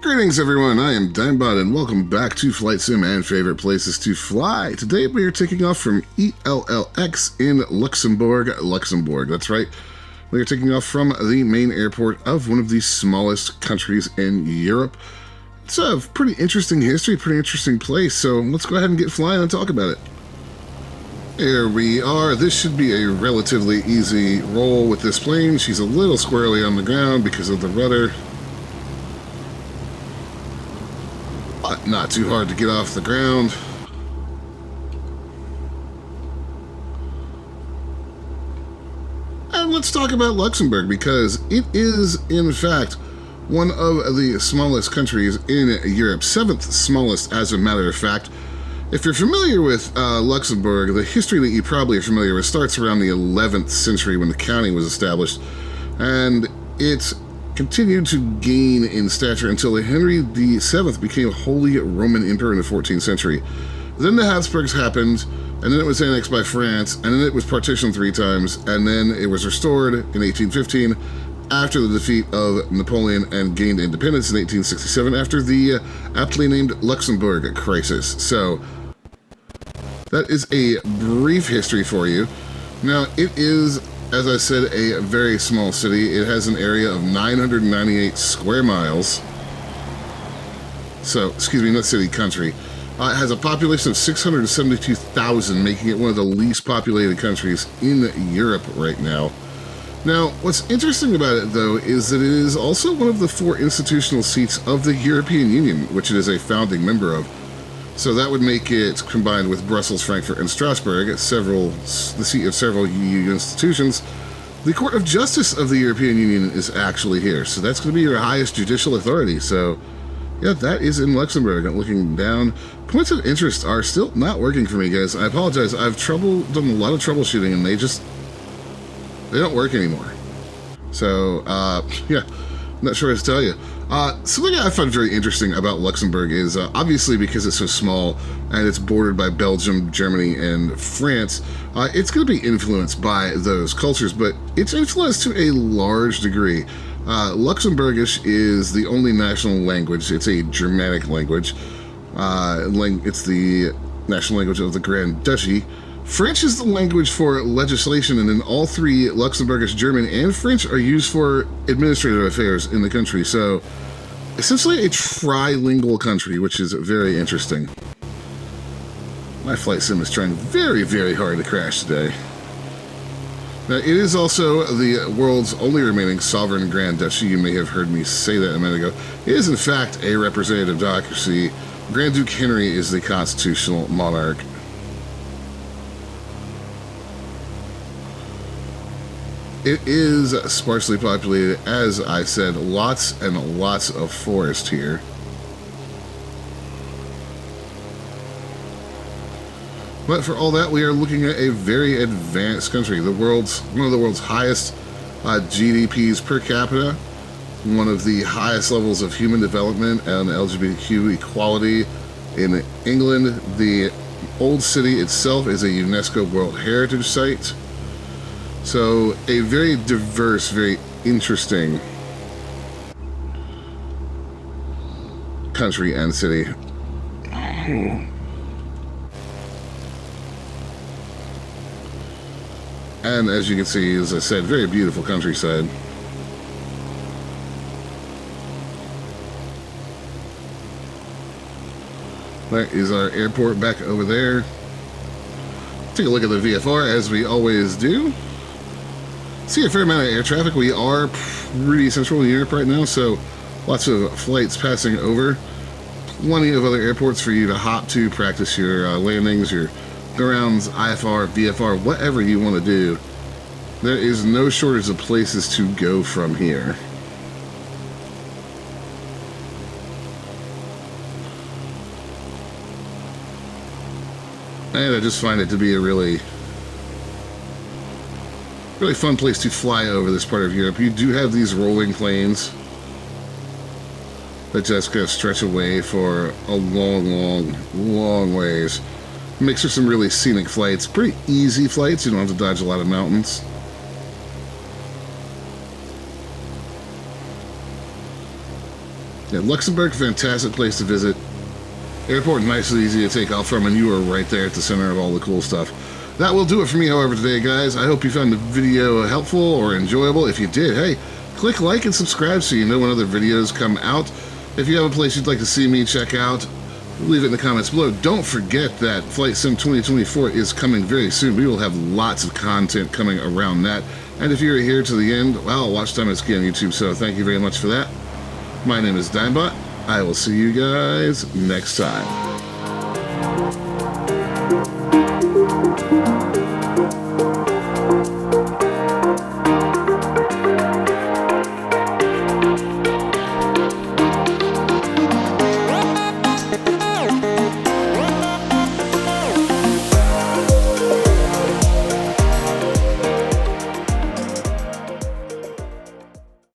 Greetings everyone, I am Dimebot and welcome back to Flight Sim and Favorite Places to Fly. Today we are taking off from ELLX in Luxembourg. That's right, we are taking off from the main airport of one of the smallest countries in Europe. It's a pretty interesting history, pretty interesting place, so let's go ahead and get flying and talk about it. Here we are. This should be a relatively easy roll with this plane. She's a little squirrely on the ground because of the rudder. But not too hard to get off the ground. And let's talk about Luxembourg because it is, in fact, one of the smallest countries in Europe. 7th smallest, as a matter of fact. If you're familiar with Luxembourg, the history that you probably are familiar with starts around the 11th century when the county was established. And it continued to gain in stature until Henry VII became Holy Roman Emperor in the 14th century. Then the Habsburgs happened, and then it was annexed by France, and then it was partitioned 3 times, and then it was restored in 1815 after the defeat of Napoleon and gained independence in 1867 after the aptly named Luxembourg crisis. So that is a brief history for you. Now, it is, as I said, a very small city. It has an area of 998 square miles. So, excuse me, not city, country. It has a population of 672,000, making it one of the least populated countries in Europe right now. Now, what's interesting about it, though, is that it is also one of the 4 institutional seats of the European Union, which it is a founding member of. So that would make it, combined with Brussels, Frankfurt, and Strasbourg, the seat of several EU institutions. The Court of Justice of the European Union is actually here, so that's going to be your highest judicial authority. So, yeah, that is in Luxembourg. Looking down, points of interest are still not working for me, guys. I apologize. I've done a lot of troubleshooting, and they don't work anymore. So, yeah, I'm not sure what to tell you. Something I find very interesting about Luxembourg is, obviously because it's so small and it's bordered by Belgium, Germany, and France, it's going to be influenced by those cultures, but it's influenced to a large degree. Luxembourgish is the only national language. It's a Germanic language. It's the national language of the Grand Duchy. French is the language for legislation, and then all 3, Luxembourgish, German, and French, are used for administrative affairs in the country. So, essentially a trilingual country, which is very interesting. My flight sim is trying very, very hard to crash today. Now, it is also the world's only remaining sovereign Grand Duchy. You may have heard me say that a minute ago. It is, in fact, a representative democracy. Grand Duke Henry is the constitutional monarch. It is sparsely populated, as I said, lots and lots of forest here. But for all that, we are looking at a very advanced country. One of the world's highest GDPs per capita, one of the highest levels of human development and LGBTQ equality in England. The old city itself is a UNESCO World Heritage Site. So, a very diverse, very interesting country and city. And as you can see, as I said, very beautiful countryside. That is our airport back over there. Take a look at the VFR, as we always do. See a fair amount of air traffic. We are pretty central in Europe right now, so lots of flights passing over. Plenty of other airports for you to hop to, practice your landings, your go-rounds, IFR, VFR, whatever you want to do. There is no shortage of places to go from here. And I just find it to be a really fun place to fly over this part of Europe. You do have these rolling plains that just kind of stretch away for a long ways. Makes for some really scenic flights. Pretty easy flights. You don't have to dodge a lot of mountains. Yeah, Luxembourg, fantastic place to visit. Airport, nice and easy to take off from, and you are right there at the center of all the cool stuff. That will do it for me, however, today, guys. I hope you found the video helpful or enjoyable. If you did, hey, click like and subscribe so you know when other videos come out. If you have a place you'd like to see me check out, leave it in the comments below. Don't forget that Flight Sim 2024 is coming very soon. We will have lots of content coming around that. And if you're here to the end, well, watch time is key on YouTube, so thank you very much for that. My name is Dimebot. I will see you guys next time.